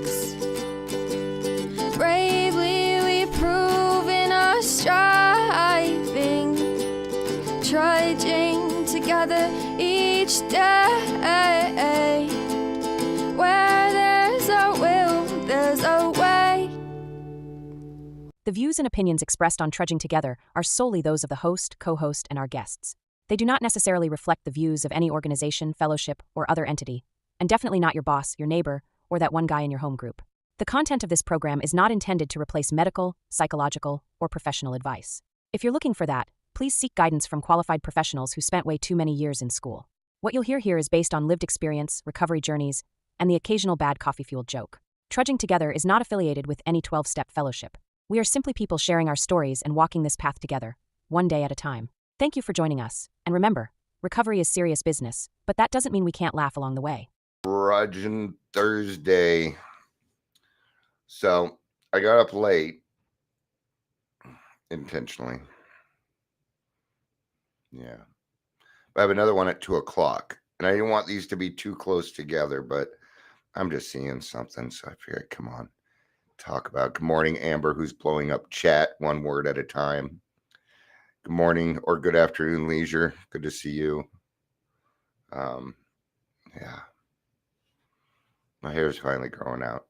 jokes. Bravely we prove in our striving, trudging together each day. Where there's a will, there's a way. The views and opinions expressed on Trudging Together are solely those of the host, co-host, and our guests. They do not necessarily reflect the views of any organization, fellowship, or other entity, and definitely not your boss, your neighbor, or that one guy in your home group. The content of this program is not intended to replace medical, psychological, or professional advice. If you're looking for that, please seek guidance from qualified professionals who spent way too many years in school. What you'll hear here is based on lived experience, recovery journeys, and the occasional bad coffee-fueled joke. Trudging Together is not affiliated with any 12-step fellowship. We are simply people sharing our stories and walking this path together, one day at a time. Thank you for joining us, and remember, recovery is serious business, but that doesn't mean we can't laugh along the way. Trudging Thursday. So I got up late, intentionally. Yeah. I have another one at 2 o'clock, and I didn't want these to be too close together, but I'm just seeing something, so I figured, come on. Talk about. Good morning, Amber, who's blowing up chat one word at a time. Good morning or good afternoon, Leisure. Good to see you. Yeah. My hair is finally growing out.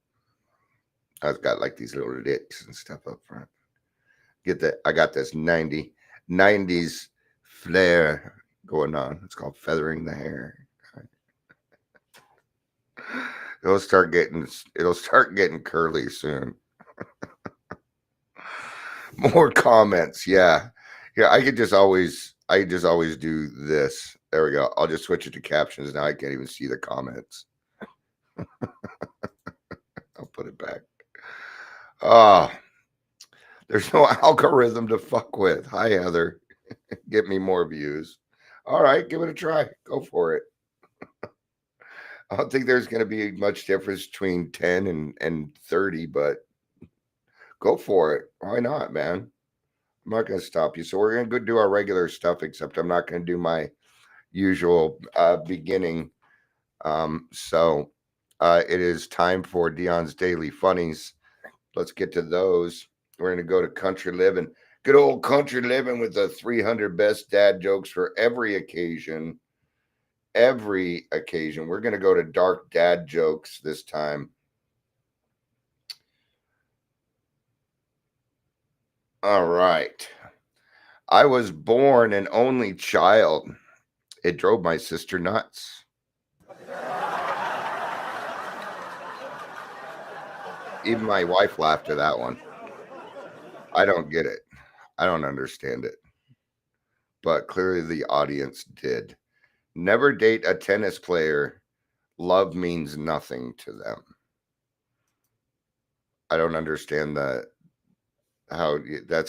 I've got like these little licks and stuff up front. Get that. I got this 90s flair going on. It's called feathering the hair. It'll start getting curly soon. More comments. Yeah. I just always do this. There we go. I'll just switch it to captions. Now I can't even see the comments. I'll put it back. There's no algorithm to fuck with. Hi, Heather. Get me more views. All right, give it a try. Go for it. I don't think there's going to be much difference between 10 and 30, but go for it. Why not, man? I'm not going to stop you. So we're going to go do our regular stuff, except I'm not going to do my usual beginning. So it is time for Dion's Daily Funnies. Let's get to those. We're going to go to Country Living. Good old Country Living with the 300 best dad jokes for every occasion. Every occasion. We're going to go to dark dad jokes this time. All right. I was born an only child. It drove my sister nuts. Even my wife laughed at that one. I don't get it. I don't understand it. But clearly the audience did. Never date a tennis player. Love means nothing to them. I don't understand that's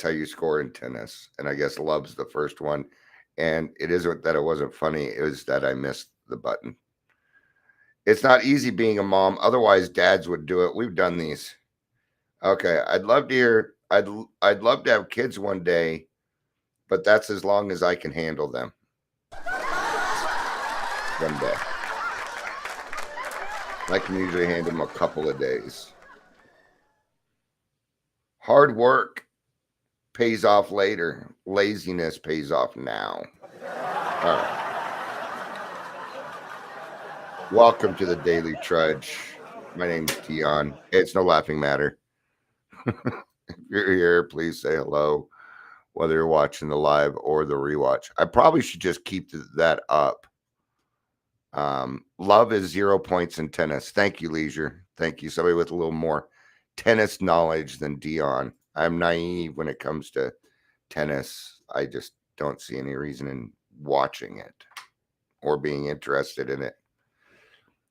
how you score in tennis. And I guess love's the first one. And it isn't that it wasn't funny. It was that I missed the button. It's not easy being a mom. Otherwise, dads would do it. We've done these. Okay. I'd love to hear. I'd love to have kids one day, but that's as long as I can handle them. One day. I can usually handle them a couple of days. Hard work pays off later. Laziness pays off now. All right. Welcome to the Daily Trudge. My name's Dion. It's no laughing matter. If you're here, please say hello, whether you're watching the live or the rewatch. I probably should just keep that up. Love is 0 points in tennis. Thank you, Leisure. Thank you. Somebody with a little more tennis knowledge than Dion. I'm naive when it comes to tennis. I just don't see any reason in watching it or being interested in it.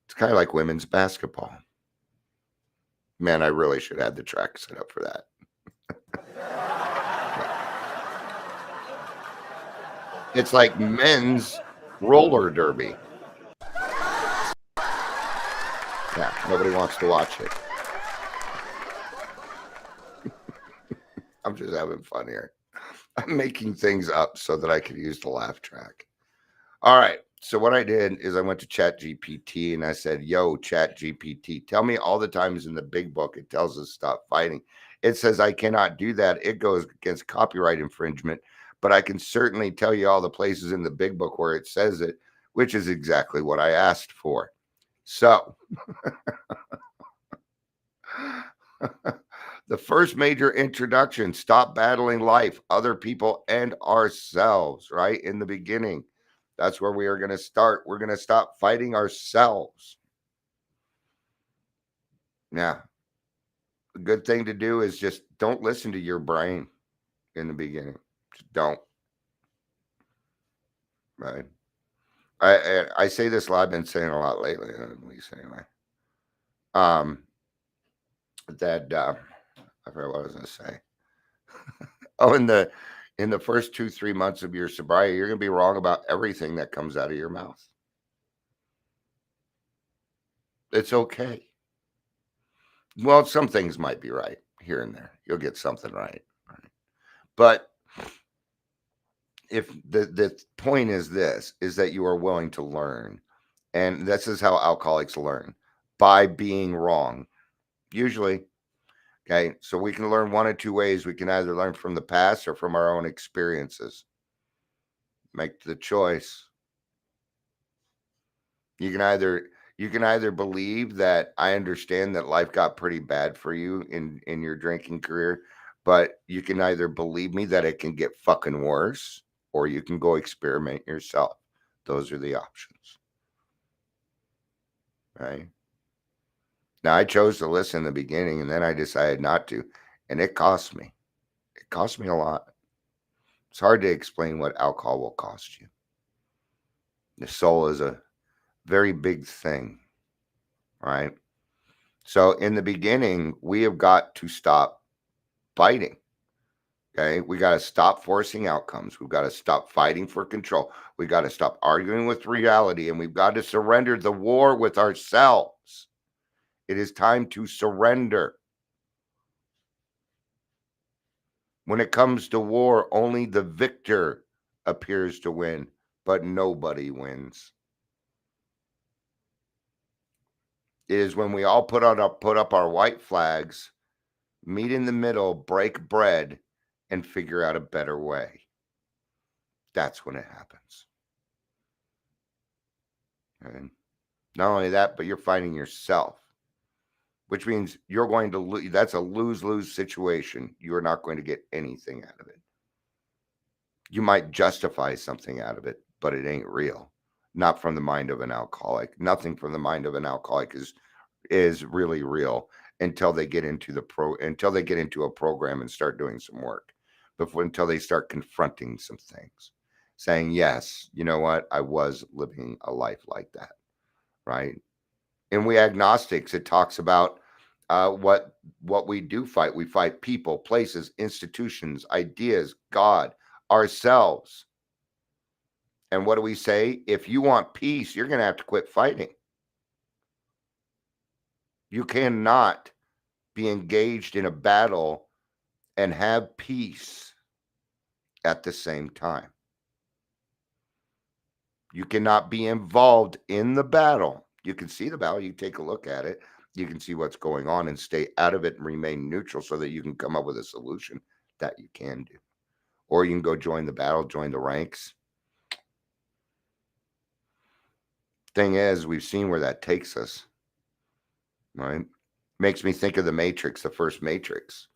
It's kind of like women's basketball. Man, I really should have the track set up for that. It's like men's roller derby. Yeah, nobody wants to watch it. I'm just having fun here. I'm making things up so that I could use the laugh track. All right. So what I did is I went to ChatGPT and I said, yo, ChatGPT, tell me all the times in the big book it tells us stop fighting. It says I cannot do that. It goes against copyright infringement, but I can certainly tell you all the places in the big book where it says it, which is exactly what I asked for. So the first major introduction, stop battling life, other people, and ourselves, right? In the beginning. That's where we are going to start. We're going to stop fighting ourselves. Now, a good thing to do is just don't listen to your brain in the beginning. Just don't. Right? I say this a lot. I've been saying a lot lately, at least anyway. That I forgot what I was going to say. Oh, in the first 2-3 months of your sobriety, you're going to be wrong about everything that comes out of your mouth. It's okay. Well, some things might be right here and there. You'll get something right. But if the point is this, is that you are willing to learn. And this is how alcoholics learn, by being wrong. Usually. Okay. So we can learn one of two ways. We can either learn from the past or from our own experiences. Make the choice. You can either believe that I understand that life got pretty bad for you in your drinking career, but you can either believe me that it can get fucking worse, or you can go experiment yourself. Those are the options. Right? Now, I chose to listen in the beginning, and then I decided not to, and it cost me. It cost me a lot. It's hard to explain what alcohol will cost you. The soul is a very big thing, right? So in the beginning, we have got to stop fighting. Okay, we got to stop forcing outcomes. We've got to stop fighting for control. We got to stop arguing with reality, and we've got to surrender the war with ourselves. It is time to surrender. When it comes to war, only the victor appears to win, but nobody wins. It is when we all put up our white flags, meet in the middle, break bread, and figure out a better way. That's when it happens. And not only that, but you're fighting yourself, which means you're going to lose. That's a lose-lose situation. You are not going to get anything out of it. You might justify something out of it, but it ain't real. Not from the mind of an alcoholic. Nothing from the mind of an alcoholic is really real until they get into a program and start doing some work. Until they start confronting some things, saying, yes, you know what? I was living a life like that. Right? And we agnostics, it talks about what we do fight. We fight people, places, institutions, ideas, God, ourselves. And what do we say? If you want peace, you're going to have to quit fighting. You cannot be engaged in a battle and have peace at the same time. You cannot be involved in the battle. You can see the battle. You take a look at it. You can see what's going on and stay out of it and remain neutral so that you can come up with a solution that you can do. Or you can go join the battle, join the ranks. Thing is, we've seen where that takes us. Right? Makes me think of the Matrix, the first Matrix,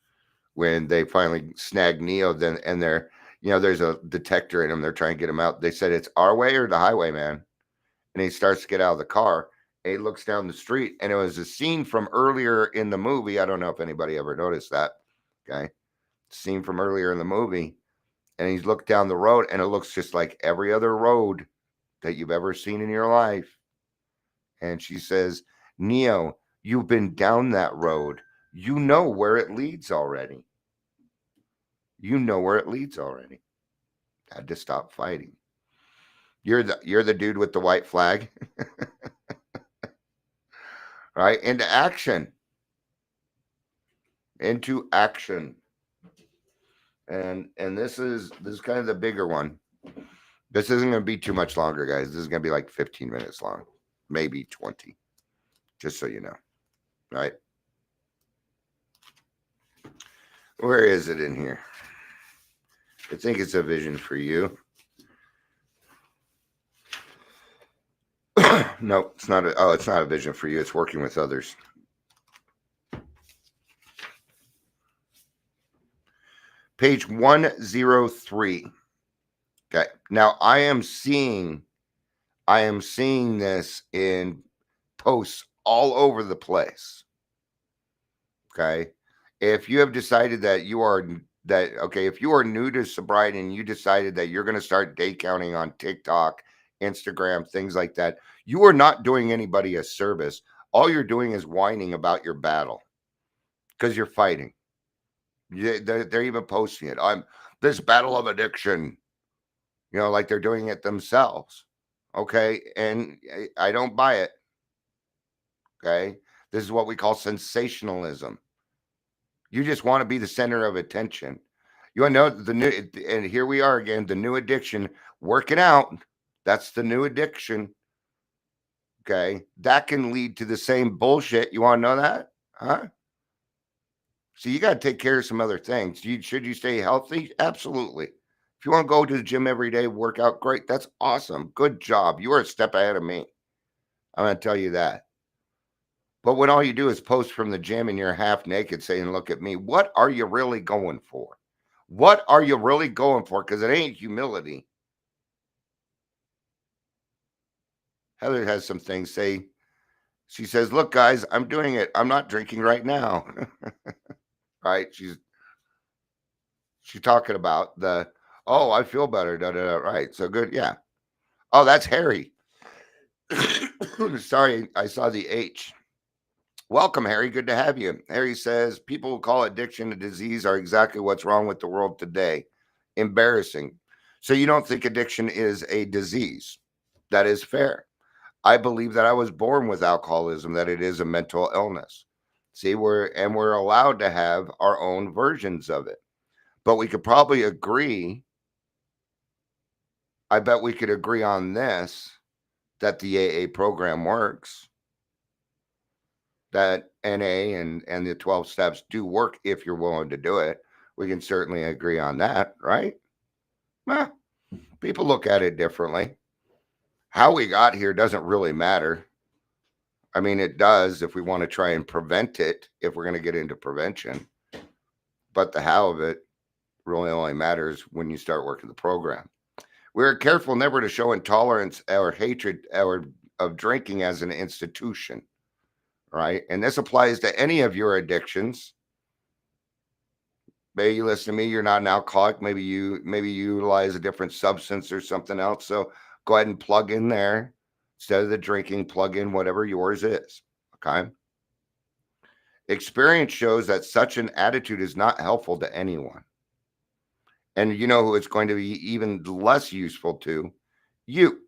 when they finally snag Neo, and they're, there's a detector in him. They're trying to get him out. They said, it's our way or the highway, man. And he starts to get out of the car. And he looks down the street, and it was a scene from earlier in the movie. I don't know if anybody ever noticed that. Okay. Scene from earlier in the movie. And he's looked down the road, and it looks just like every other road that you've ever seen in your life. And she says, Neo, you've been down that road. You know where it leads already. You know where it leads already. Had to stop fighting. You're the dude with the white flag. Right? Into action. Into action. And this is kind of the bigger one. This isn't going to be too much longer, guys. This is going to be like 15 minutes long, maybe 20, just so you know. Right? Where is it in here? I think it's a vision for you. No, it's not. It's not a vision for you. It's working with others. Page 103. Okay. Now I am seeing this in posts all over the place. Okay. If you have decided that if you are new to sobriety and you decided that you're going to start day counting on TikTok, Instagram, things like that, you are not doing anybody a service. All you're doing is whining about your battle because you're fighting. They're even posting it. I'm this battle of addiction, like they're doing it themselves. Okay. And I don't buy it. Okay. This is what we call sensationalism. You just want to be the center of attention. You want to know and here we are again, the new addiction, working out. That's the new addiction. Okay. That can lead to the same bullshit. You want to know that? Huh? So you got to take care of some other things. Should you stay healthy? Absolutely. If you want to go to the gym every day, work out, great. That's awesome. Good job. You are a step ahead of me. I'm going to tell you that. But when all you do is post from the gym and you're half naked saying, look at me, what are you really going for? What are you really going for? Because it ain't humility. Heather has some things say. She says, look, guys, I'm doing it. I'm not drinking right now. Right? She's talking about I feel better. Da, da, da. Right. So good. Yeah. Oh, that's Harry. Sorry, I saw the H. Welcome, Harry. Good to have you. Harry says, people who call addiction a disease are exactly what's wrong with the world today. Embarrassing. So you don't think addiction is a disease? That is fair. I believe that I was born with alcoholism, that it is a mental illness. See, we're allowed to have our own versions of it. But we could probably agree, I bet we could agree on this, that the AA program works. That NA and the 12 steps do work if you're willing to do it. We can certainly agree on that, right? Well, people look at it differently. How we got here doesn't really matter. I mean, it does if we want to try and prevent it, if we're going to get into prevention. But the how of it really only matters when you start working the program. We're careful never to show intolerance or hatred of drinking as an institution. Right. And this applies to any of your addictions. Maybe you listen to me, you're not an alcoholic. Maybe you utilize a different substance or something else. So go ahead and plug in there. Instead of the drinking, plug in whatever yours is. Okay. Experience shows that such an attitude is not helpful to anyone. And you know who it's going to be even less useful to? You.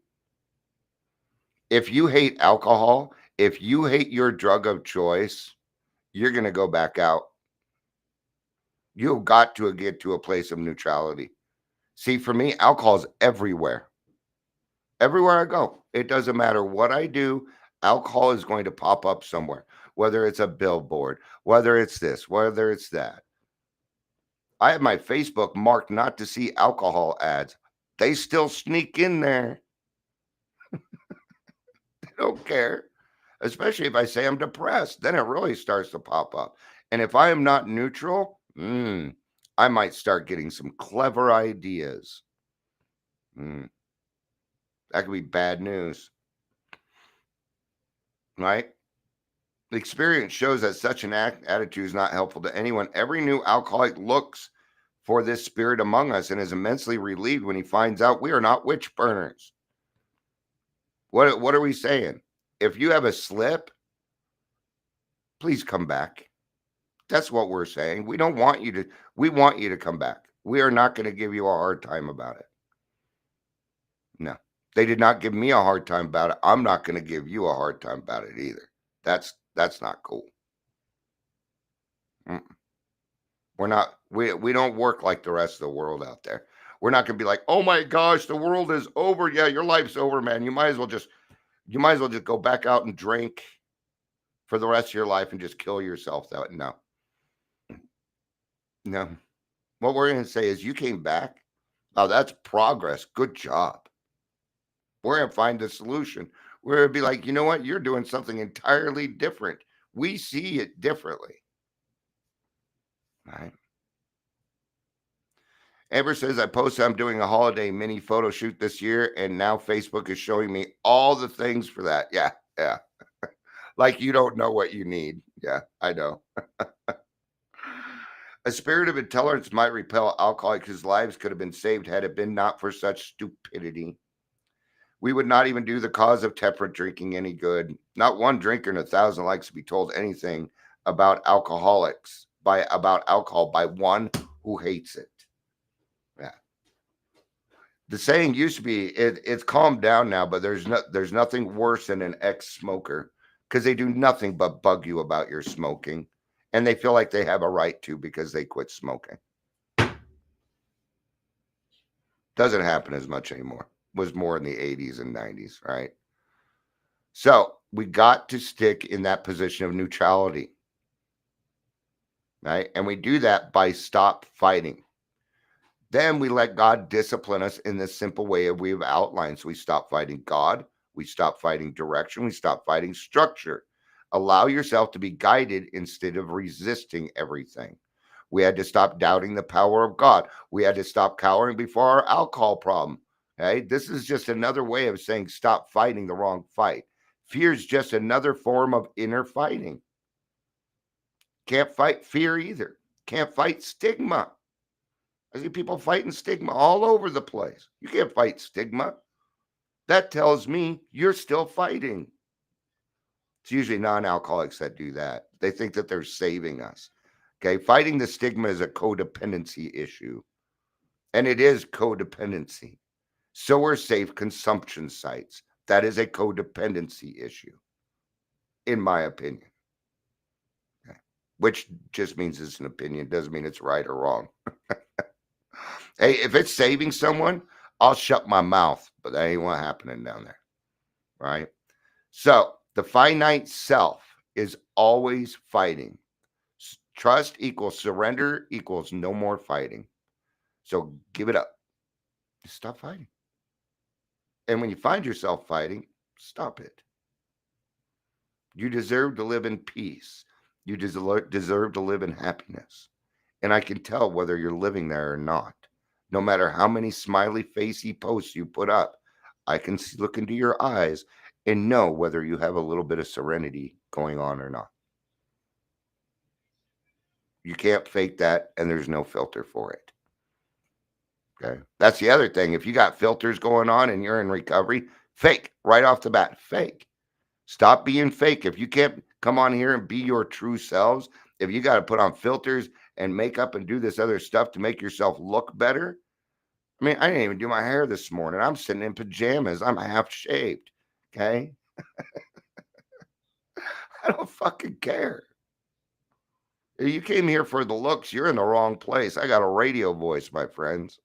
If you hate alcohol, if you hate your drug of choice, you're going to go back out. You've got to get to a place of neutrality. See, for me, alcohol is everywhere. Everywhere I go, it doesn't matter what I do, alcohol is going to pop up somewhere, whether it's a billboard, whether it's this, whether it's that. I have my Facebook marked not to see alcohol ads. They still sneak in there. They don't care. Especially if I say I'm depressed, then it really starts to pop up. And if I am not neutral, I might start getting some clever ideas. That could be bad news. Right? The experience shows that such an attitude is not helpful to anyone. Every new alcoholic looks for this spirit among us and is immensely relieved when he finds out we are not witch burners. What are we saying? If you have a slip, please come back. That's what we're saying. We want you to come back. We are not going to give you a hard time about it. No, they did not give me a hard time about it. I'm not going to give you a hard time about it either. That's not cool. We're not, we don't work like the rest of the world out there. We're not going to be like, oh my gosh, the world is over. Yeah, your life's over, man. You might as well just go back out and drink for the rest of your life and just kill yourself. That no. No. What we're going to say is you came back. Oh, that's progress. Good job. We're going to find a solution. We're going to be like, you know what? You're doing something entirely different. We see it differently. All right. Amber says, I posted I'm doing a holiday mini photo shoot this year, and now Facebook is showing me all the things for that. Yeah, yeah. Like you don't know what you need. Yeah, I know. A spirit of intolerance might repel alcoholics whose lives could have been saved had it been not for such stupidity. We would not even do the cause of temperate drinking any good. Not one drinker in 1,000 likes to be told anything about alcohol by one who hates it. Yeah. The saying used to be, it's calmed down now, but there's nothing worse than an ex-smoker because they do nothing but bug you about your smoking, and they feel like they have a right to because they quit smoking. Doesn't happen as much anymore. Was more in the 80s and 90s, right? So we got to stick in that position of neutrality, right? And we do that by stop fighting. Then we let God discipline us in this simple way we've outlined. So we stop fighting God. We stop fighting direction. We stop fighting structure. Allow yourself to be guided instead of resisting everything. We had to stop doubting the power of God. We had to stop cowering before our alcohol problem. Okay? This is just another way of saying stop fighting the wrong fight. Fear is just another form of inner fighting. Can't fight fear either. Can't fight stigma. I see people fighting stigma all over the place. You can't fight stigma. That tells me you're still fighting. It's usually non-alcoholics that do that. They think that they're saving us. Okay, fighting the stigma is a codependency issue. And it is codependency. So are safe consumption sites. That is a codependency issue, in my opinion. Okay. Which just means it's an opinion. Doesn't mean it's right or wrong. Hey, if it's saving someone, I'll shut my mouth. But that ain't what happening down there. Right? So the finite self is always fighting. Trust equals surrender equals no more fighting. So give it up. Just stop fighting. And when you find yourself fighting, stop it. You deserve to live in peace. You deserve to live in happiness. And I can tell whether you're living there or not. No matter how many smiley facey posts you put up, I can look into your eyes and know whether you have a little bit of serenity going on or not. You can't fake that, and there's no filter for it. Okay. That's the other thing. If you got filters going on and you're in recovery, fake right off the bat. Fake. Stop being fake. If you can't come on here and be your true selves, if you got to put on filters and makeup and do this other stuff to make yourself look better. I mean, I didn't even do my hair this morning. I'm sitting in pajamas. I'm half shaved. Okay. I don't fucking care. If you came here for the looks, you're in the wrong place. I got a radio voice, my friends.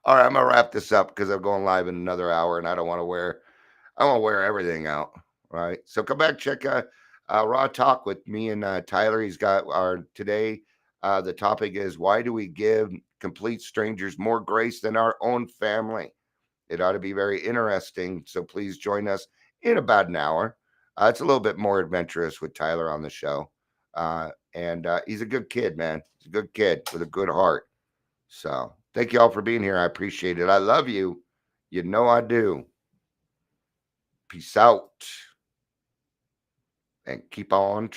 All right, I'm gonna wrap this up because I'm going live in another hour, and I want to wear everything out. Right. So come back, check Raw Talk with me and Tyler. He's got our today. The topic is why do we give complete strangers more grace than our own family? It ought to be very interesting. So please join us in about an hour. It's a little bit more adventurous with Tyler on the show. And he's a good kid, man. He's a good kid with a good heart. So thank you all for being here. I appreciate it. I love you. You know I do. Peace out. And keep on